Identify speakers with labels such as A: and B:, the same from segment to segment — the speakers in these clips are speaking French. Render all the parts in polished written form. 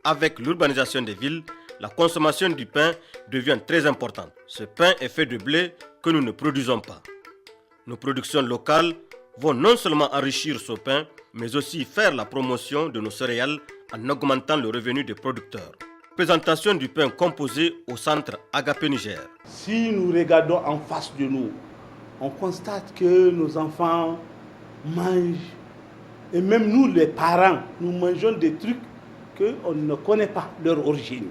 A: Avec l'urbanisation des villes, la consommation du pain devient très importante. Ce pain est fait de blé que nous ne produisons pas. Nos productions locales vont non seulement enrichir ce pain, mais aussi faire la promotion de nos céréales en augmentant le revenu des producteurs. Présentation du pain composé au centre Agapé Niger.
B: Si nous regardons en face de nous, on constate que nos enfants mangent, et même nous les parents, nous mangeons des trucs qu'on ne connaît pas leur origine.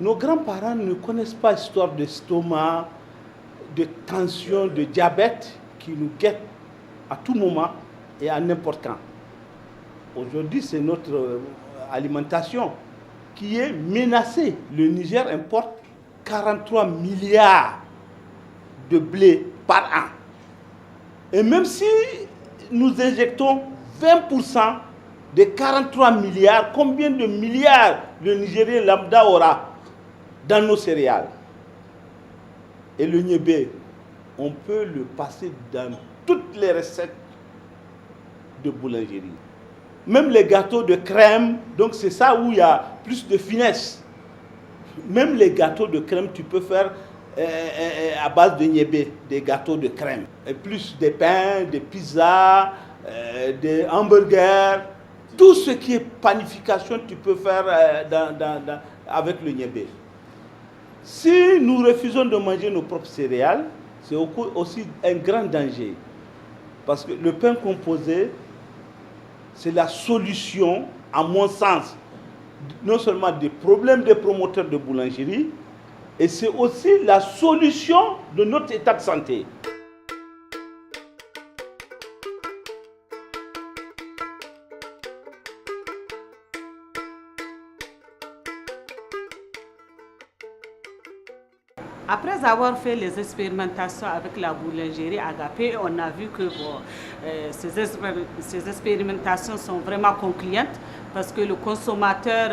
B: Nos grands-parents ne connaissent pas l'histoire de l'estomac, de tension, de diabète qui nous guette à tout moment et à n'importe quand. Aujourd'hui, c'est notre alimentation qui est menacée. Le Niger importe 43 milliards de blé par an. Et même si nous injectons 20% des 43 milliards, combien de milliards le Nigérien lambda aura dans nos céréales? Et le niébé, on peut le passer dans toutes les recettes de boulangerie. Même les gâteaux de crème, donc c'est ça où il y a plus de finesse. Même les gâteaux de crème, tu peux faire à base de niébé, des gâteaux de crème. Et plus des pains, des pizzas, des hamburgers. Tout ce qui est panification, tu peux faire avec le niébé. Si nous refusons de manger nos propres céréales, c'est aussi un grand danger. Parce que le pain composé, c'est la solution, à mon sens, non seulement des problèmes des promoteurs de boulangerie, et c'est aussi la solution de notre état de santé.
C: Après avoir fait les expérimentations avec la boulangerie Agapé, on a vu que ces expérimentations sont vraiment concluantes parce que le consommateur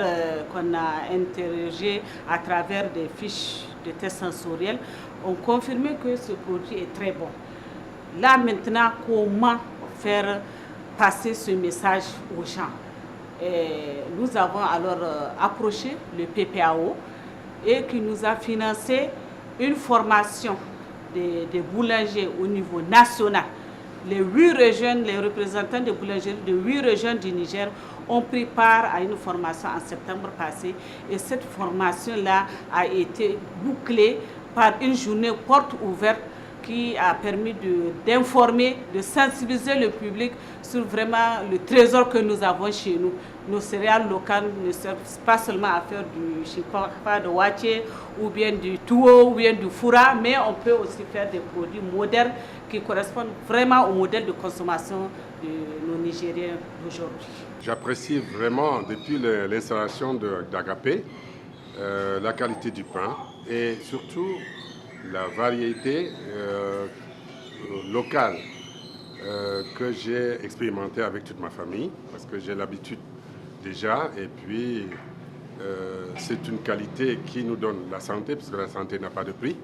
C: qu'on a interrogé à travers des fiches de tests sensoriels ont confirmé que ce produit est très bon. Là maintenant, comment faire passer ce message aux gens? Nous avons alors approché le PPAO et qui nous a financé une formation des boulangers au niveau national. Les 8 régions, les représentants des boulangeries de 8 régions du Niger ont pris part à une formation en septembre passé. Et cette formation-là a été bouclée par une journée porte ouverte qui a permis d'informer, de sensibiliser le public sur vraiment le trésor que nous avons chez nous. Nos céréales locales ne servent pas seulement à faire du chikapa, de waché, ou bien du tuo, ou bien du foura, mais on peut aussi faire des produits modernes qui correspondent vraiment au modèle de consommation de nos Nigériens d'aujourd'hui.
D: J'apprécie vraiment, depuis l'installation d'Agapé, la qualité du pain et surtout la variété locale que j'ai expérimentée avec toute ma famille, parce que j'ai l'habitude déjà, et puis c'est une qualité qui nous donne la santé, parce que la santé n'a pas de prix,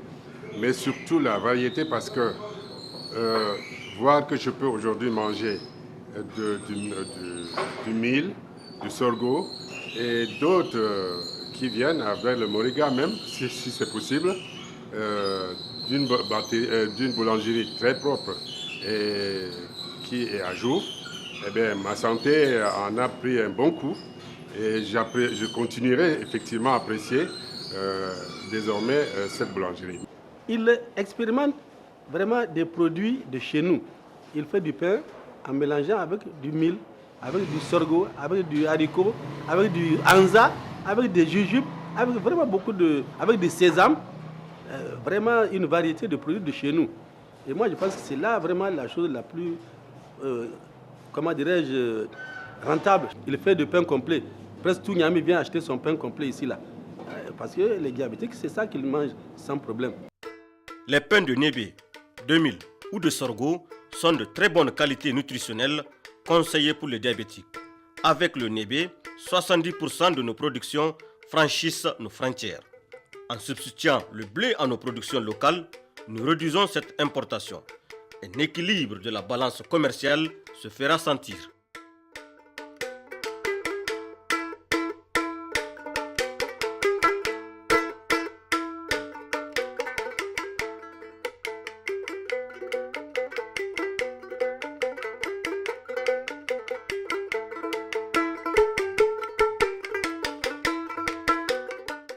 D: mais surtout la variété, parce que voir que je peux aujourd'hui manger du mil, du sorgho, et d'autres qui viennent avec le moriga même, si c'est possible, d'une boulangerie très propre et qui est à jour, eh bien, ma santé en a pris un bon coup et je continuerai effectivement à apprécier désormais cette boulangerie.
E: Il expérimente vraiment des produits de chez nous. Il fait du pain en mélangeant avec du mil, avec du sorgho, avec du haricot, avec du anza, avec des jujubes, avec vraiment avec du sésame. Vraiment une variété de produits de chez nous. Et moi, je pense que c'est là vraiment la chose la plus, comment dirais-je, rentable. Il fait du pain complet. Presque tout Niamey vient acheter son pain complet ici, là. Parce que les diabétiques, c'est ça qu'ils mangent sans problème.
A: Les pains de niébé, de mil ou de sorgho sont de très bonne qualité nutritionnelle conseillés pour les diabétiques. Avec le niébé, 70% de nos productions franchissent nos frontières. En substituant le blé à nos productions locales, nous réduisons cette importation. Un équilibre de la balance commerciale se fera sentir.